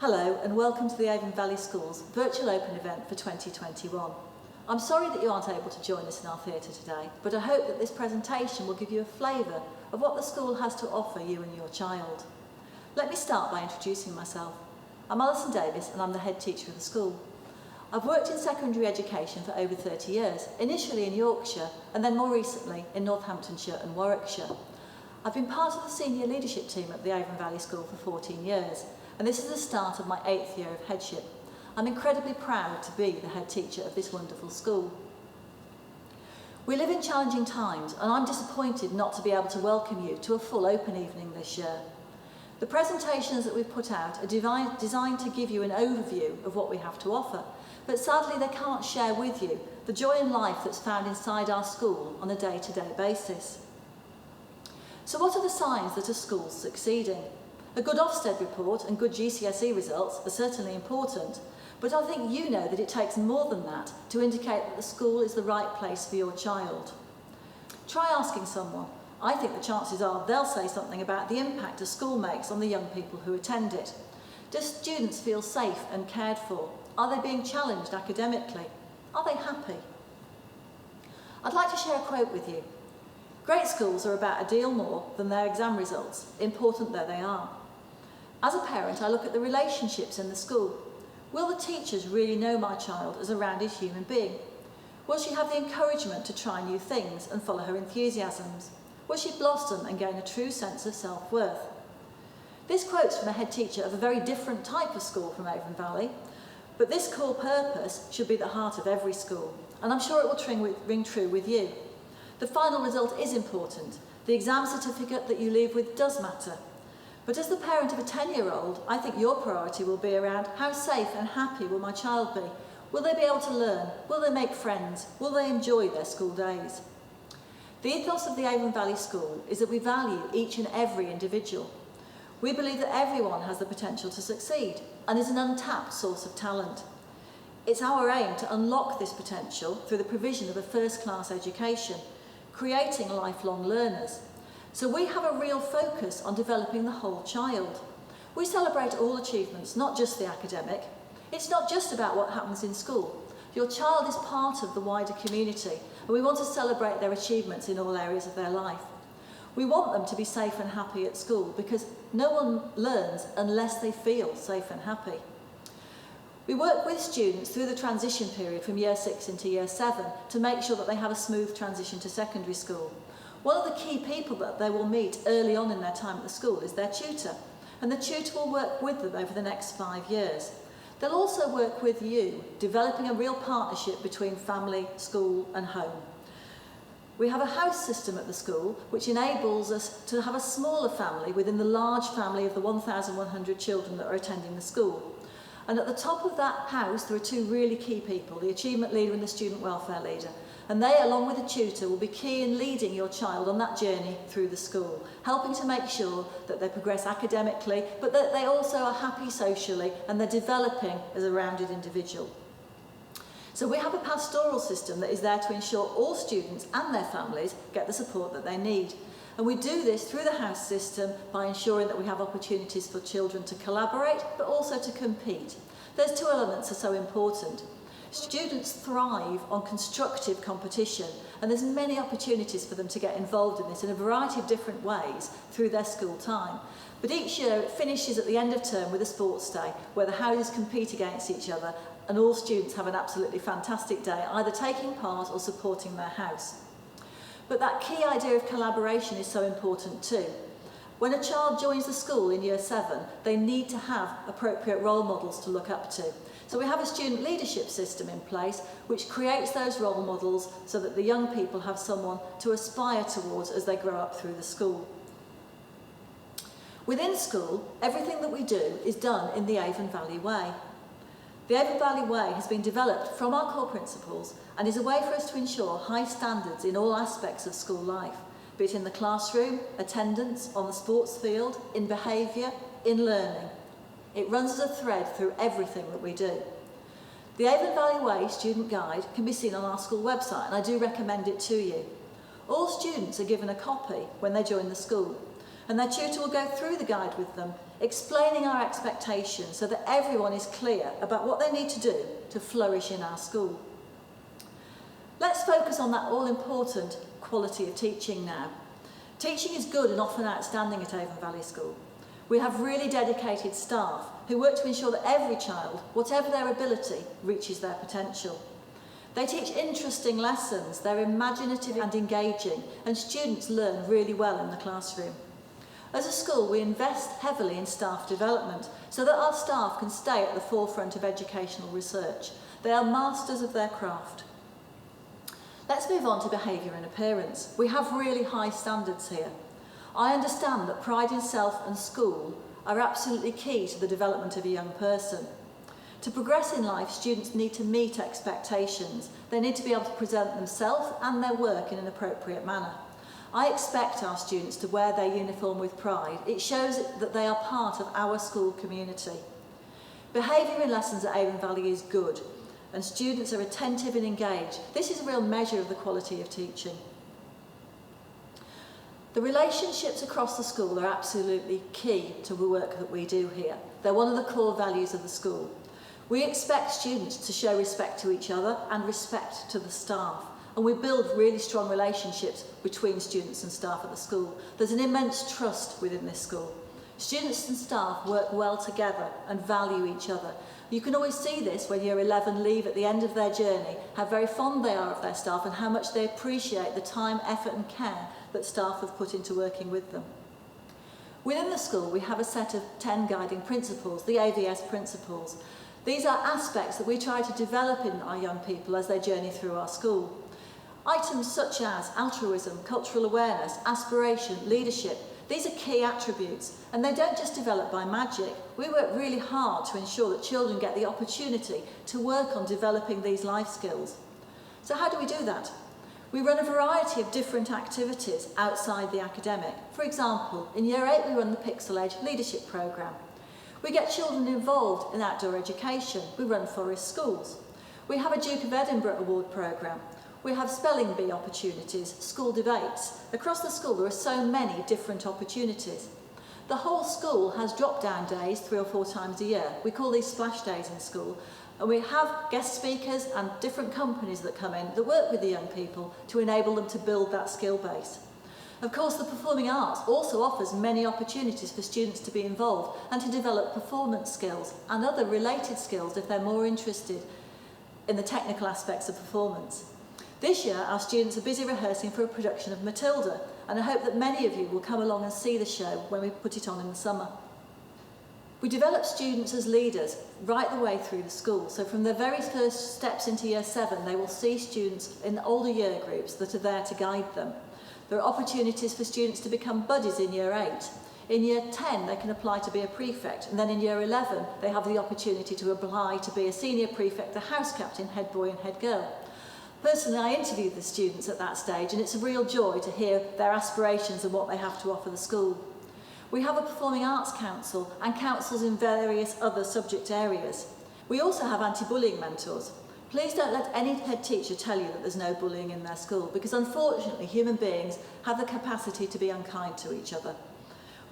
Hello and welcome to the Avon Valley School's Virtual Open event for 2021. I'm sorry that you aren't able to join us in our theatre today, but I hope that this presentation will give you a flavour of what the school has to offer you and your child. Let me start by introducing myself. I'm Alison Davis and I'm the head teacher of the school. I've worked in secondary education for over 30 years, initially in Yorkshire and then more recently in Northamptonshire and Warwickshire. I've been part of the senior leadership team at the Avon Valley School for 14 years. And this is the start of my 8th year of headship. I'm incredibly proud to be the head teacher of this wonderful school. We live in challenging times and I'm disappointed not to be able to welcome you to a full open evening this year. The presentations that we've put out are designed to give you an overview of what we have to offer, but sadly they can't share with you the joy and life that's found inside our school on a day-to-day basis. So what are the signs that a school's succeeding? A good Ofsted report and good GCSE results are certainly important, but I think you know that it takes more than that to indicate that the school is the right place for your child. Try asking someone. I think the chances are they'll say something about the impact a school makes on the young people who attend it. Do students feel safe and cared for? Are they being challenged academically? Are they happy? I'd like to share a quote with you. Great schools are about a deal more than their exam results, important though they are. As a parent, I look at the relationships in the school. Will the teachers really know my child as a rounded human being? Will she have the encouragement to try new things and follow her enthusiasms? Will she blossom and gain a true sense of self-worth? This quote's from a head teacher of a very different type of school from Avon Valley, but this core purpose should be the heart of every school, and I'm sure it will ring true with you. The final result is important. The exam certificate that you leave with does matter. But as the parent of a 10-year-old, I think your priority will be around how safe and happy will my child be? Will they be able to learn? Will they make friends? Will they enjoy their school days? The ethos of the Avon Valley School is that we value each and every individual. We believe that everyone has the potential to succeed and is an untapped source of talent. It's our aim to unlock this potential through the provision of a first-class education, creating lifelong learners. So we have a real focus on developing the whole child. We celebrate all achievements, not just the academic. It's not just about what happens in school. Your child is part of the wider community, and we want to celebrate their achievements in all areas of their life. We want them to be safe and happy at school because no one learns unless they feel safe and happy. We work with students through the transition period from year 6 into year 7 to make sure that they have a smooth transition to secondary school. One of the key people that they will meet early on in their time at the school is their tutor, and the tutor will work with them over the next 5 years. They'll also work with you, developing a real partnership between family, school and home. We have a house system at the school which enables us to have a smaller family within the large family of the 1,100 children that are attending the school. And at the top of that house there are two really key people, the achievement leader and the student welfare leader. And they, along with the tutor, will be key in leading your child on that journey through the school, helping to make sure that they progress academically, but that they also are happy socially and they're developing as a rounded individual. So we have a pastoral system that is there to ensure all students and their families get the support that they need. And we do this through the house system by ensuring that we have opportunities for children to collaborate, but also to compete. Those two elements are so important. Students thrive on constructive competition, and there's many opportunities for them to get involved in this in a variety of different ways through their school time. But each year it finishes at the end of term with a sports day where the houses compete against each other and all students have an absolutely fantastic day, either taking part or supporting their house. But that key idea of collaboration is so important too. When a child joins the school in year 7, they need to have appropriate role models to look up to. So we have a student leadership system in place which creates those role models so that the young people have someone to aspire towards as they grow up through the school. Within school, everything that we do is done in the Avon Valley Way. The Avon Valley Way has been developed from our core principles and is a way for us to ensure high standards in all aspects of school life, be it in the classroom, attendance, on the sports field, in behaviour, in learning. It runs as a thread through everything that we do. The Avon Valley Way student guide can be seen on our school website and I do recommend it to you. All students are given a copy when they join the school and their tutor will go through the guide with them, explaining our expectations so that everyone is clear about what they need to do to flourish in our school. Let's focus on that all-important quality of teaching now. Teaching is good and often outstanding at Avon Valley School. We have really dedicated staff who work to ensure that every child, whatever their ability, reaches their potential. They teach interesting lessons, they're imaginative and engaging, and students learn really well in the classroom. As a school, we invest heavily in staff development so that our staff can stay at the forefront of educational research. They are masters of their craft. Let's move on to behaviour and appearance. We have really high standards here. I understand that pride in self and school are absolutely key to the development of a young person. To progress in life, students need to meet expectations. They need to be able to present themselves and their work in an appropriate manner. I expect our students to wear their uniform with pride. It shows that they are part of our school community. Behaviour in lessons at Avon Valley is good, and students are attentive and engaged. This is a real measure of the quality of teaching. The relationships across the school are absolutely key to the work that we do here. They're one of the core values of the school. We expect students to show respect to each other and respect to the staff, and we build really strong relationships between students and staff at the school. There's an immense trust within this school. Students and staff work well together and value each other. You can always see this when Year 11 leave at the end of their journey, how very fond they are of their staff and how much they appreciate the time, effort and care that staff have put into working with them. Within the school, we have a set of 10 guiding principles, the AVS principles. These are aspects that we try to develop in our young people as they journey through our school. Items such as altruism, cultural awareness, aspiration, leadership, these are key attributes, and they don't just develop by magic. We work really hard to ensure that children get the opportunity to work on developing these life skills. So how do we do that? We run a variety of different activities outside the academic. For example, in Year 8 we run the Pixel Edge Leadership Programme. We get children involved in outdoor education. We run forest schools. We have a Duke of Edinburgh Award programme. We have spelling bee opportunities, school debates. Across the school there are so many different opportunities. The whole school has drop-down days 3 or 4 times a year. We call these splash days in school. And we have guest speakers and different companies that come in that work with the young people to enable them to build that skill base. Of course, the performing arts also offers many opportunities for students to be involved and to develop performance skills and other related skills if they're more interested in the technical aspects of performance. This year, our students are busy rehearsing for a production of Matilda, and I hope that many of you will come along and see the show when we put it on in the summer. We develop students as leaders right the way through the school, so from their very first steps into Year 7, they will see students in older year groups that are there to guide them. There are opportunities for students to become buddies in Year 8. In Year 10, they can apply to be a prefect, and then in Year 11, they have the opportunity to apply to be a senior prefect, the house captain, head boy and head girl. Personally, I interviewed the students at that stage, and it's a real joy to hear their aspirations and what they have to offer the school. We have a Performing Arts Council and councils in various other subject areas. We also have anti-bullying mentors. Please don't let any head teacher tell you that there's no bullying in their school, because unfortunately human beings have the capacity to be unkind to each other.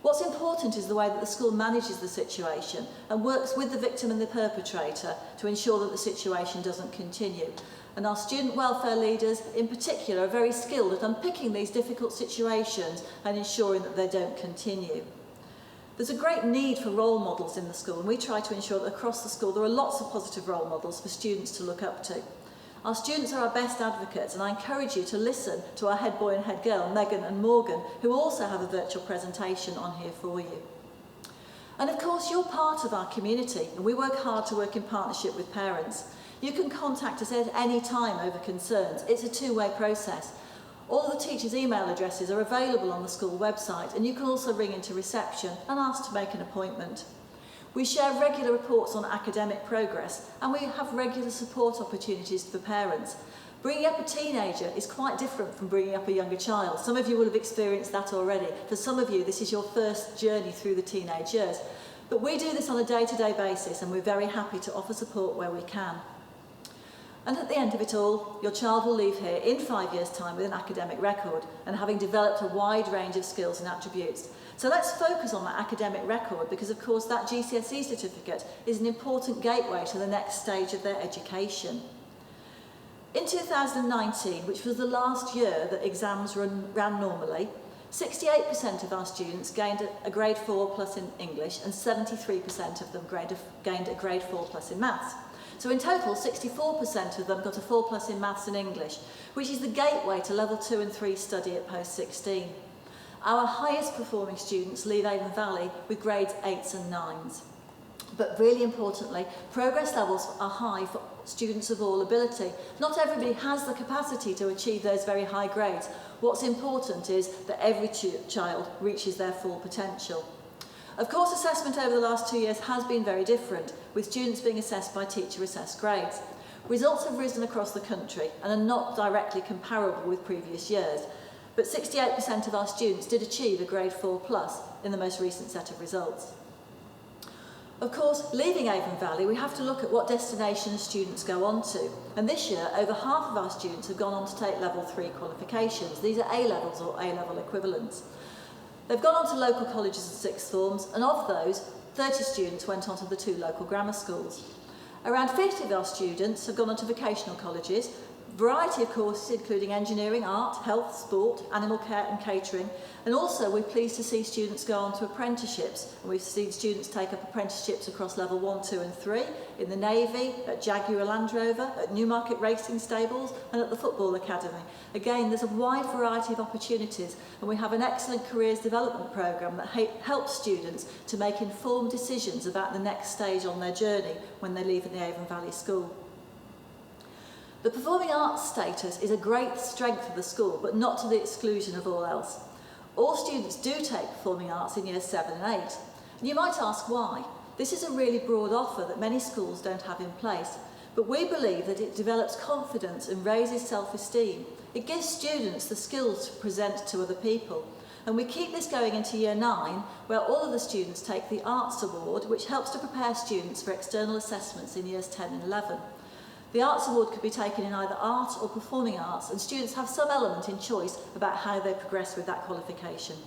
What's important is the way that the school manages the situation and works with the victim and the perpetrator to ensure that the situation doesn't continue. And our student welfare leaders in particular are very skilled at unpicking these difficult situations and ensuring that they don't continue. There's a great need for role models in the school, and we try to ensure that across the school there are lots of positive role models for students to look up to. Our students are our best advocates, and I encourage you to listen to our head boy and head girl, Megan and Morgan, who also have a virtual presentation on here for you. And of course, you're part of our community, and we work hard to work in partnership with parents. You can contact us at any time over concerns. It's a two-way process. All the teachers' email addresses are available on the school website, and you can also ring into reception and ask to make an appointment. We share regular reports on academic progress, and we have regular support opportunities for parents. Bringing up a teenager is quite different from bringing up a younger child. Some of you will have experienced that already. For some of you, this is your first journey through the teenage years. But we do this on a day-to-day basis, and we're very happy to offer support where we can. And at the end of it all, your child will leave here in 5 years' time with an academic record and having developed a wide range of skills and attributes. So let's focus on that academic record, because of course that GCSE certificate is an important gateway to the next stage of their education. In 2019, which was the last year that exams ran normally, 68% of our students gained a grade 4 plus in English, and 73% of them gained a grade 4 plus in maths. So in total, 64% of them got a 4 plus in maths and English, which is the gateway to level 2 and 3 study at post 16. Our highest performing students leave Avon Valley with grades 8s and 9s. But really importantly, progress levels are high for students of all ability. Not everybody has the capacity to achieve those very high grades. What's important is that every child reaches their full potential. Of course, assessment over the last 2 years has been very different, with students being assessed by teacher-assessed grades. Results have risen across the country and are not directly comparable with previous years, but 68% of our students did achieve a grade 4 plus in the most recent set of results. Of course, leaving Avon Valley, we have to look at what destinations students go on to. And this year, over half of our students have gone on to take level 3 qualifications. These are A-levels or A-level equivalents. They've gone on to local colleges and sixth forms, and of those, 30 students went on to the 2 local grammar schools. Around 50 of our students have gone on to vocational colleges, a variety of courses including engineering, art, health, sport, animal care and catering, and also we're pleased to see students go on to apprenticeships, and we've seen students take up apprenticeships across level 1, 2 and 3 in the Navy, at Jaguar Land Rover, at Newmarket Racing Stables and at the Football Academy. Again, there's a wide variety of opportunities, and we have an excellent careers development programme that helps students to make informed decisions about the next stage on their journey when they leave the Avon Valley School. The performing arts status is a great strength of the school, but not to the exclusion of all else. All students do take performing arts in years 7 and 8. And you might ask why. This is a really broad offer that many schools don't have in place, but we believe that it develops confidence and raises self-esteem. It gives students the skills to present to other people. And we keep this going into year 9, where all of the students take the Arts Award, which helps to prepare students for external assessments in years 10 and 11. The Arts Award could be taken in either art or performing arts, and students have some element in choice about how they progress with that qualification.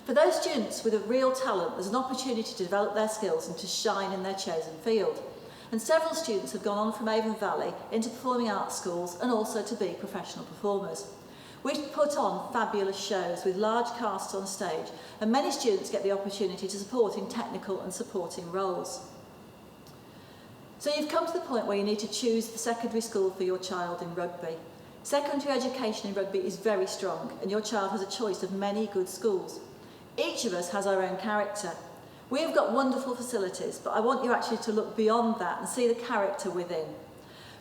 For those students with a real talent, there's an opportunity to develop their skills and to shine in their chosen field. And several students have gone on from Avon Valley into performing arts schools and also to be professional performers. We've put on fabulous shows with large casts on stage, and many students get the opportunity to support in technical and supporting roles. So you've come to the point where you need to choose the secondary school for your child in rugby. Secondary education in rugby is very strong, and your child has a choice of many good schools. Each of us has our own character. We have got wonderful facilities, but I want you actually to look beyond that and see the character within.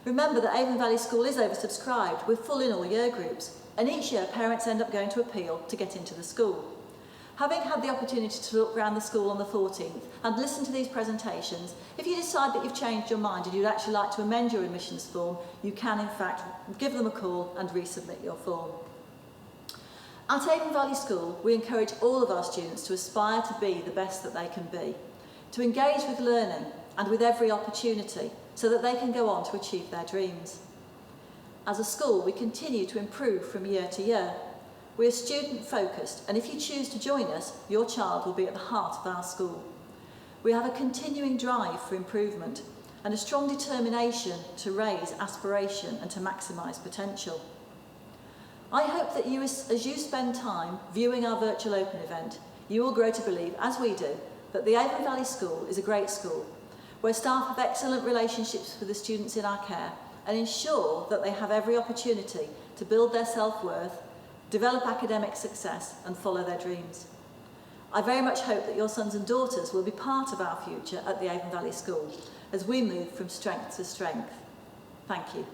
Remember that Avon Valley School is oversubscribed. We're full in all year groups, and each year parents end up going to appeal to get into the school. Having had the opportunity to look around the school on the 14th and listen to these presentations, if you decide that you've changed your mind and you'd actually like to amend your admissions form, you can in fact give them a call and resubmit your form. At Avon Valley School, we encourage all of our students to aspire to be the best that they can be, to engage with learning and with every opportunity so that they can go on to achieve their dreams. As a school, we continue to improve from year to year. We are student-focused, and if you choose to join us, your child will be at the heart of our school. We have a continuing drive for improvement and a strong determination to raise aspiration and to maximise potential. I hope that as you spend time viewing our virtual open event, you will grow to believe, as we do, that the Avon Valley School is a great school, where staff have excellent relationships with the students in our care and ensure that they have every opportunity to build their self-worth, develop academic success and follow their dreams. I very much hope that your sons and daughters will be part of our future at the Avon Valley School as we move from strength to strength. Thank you.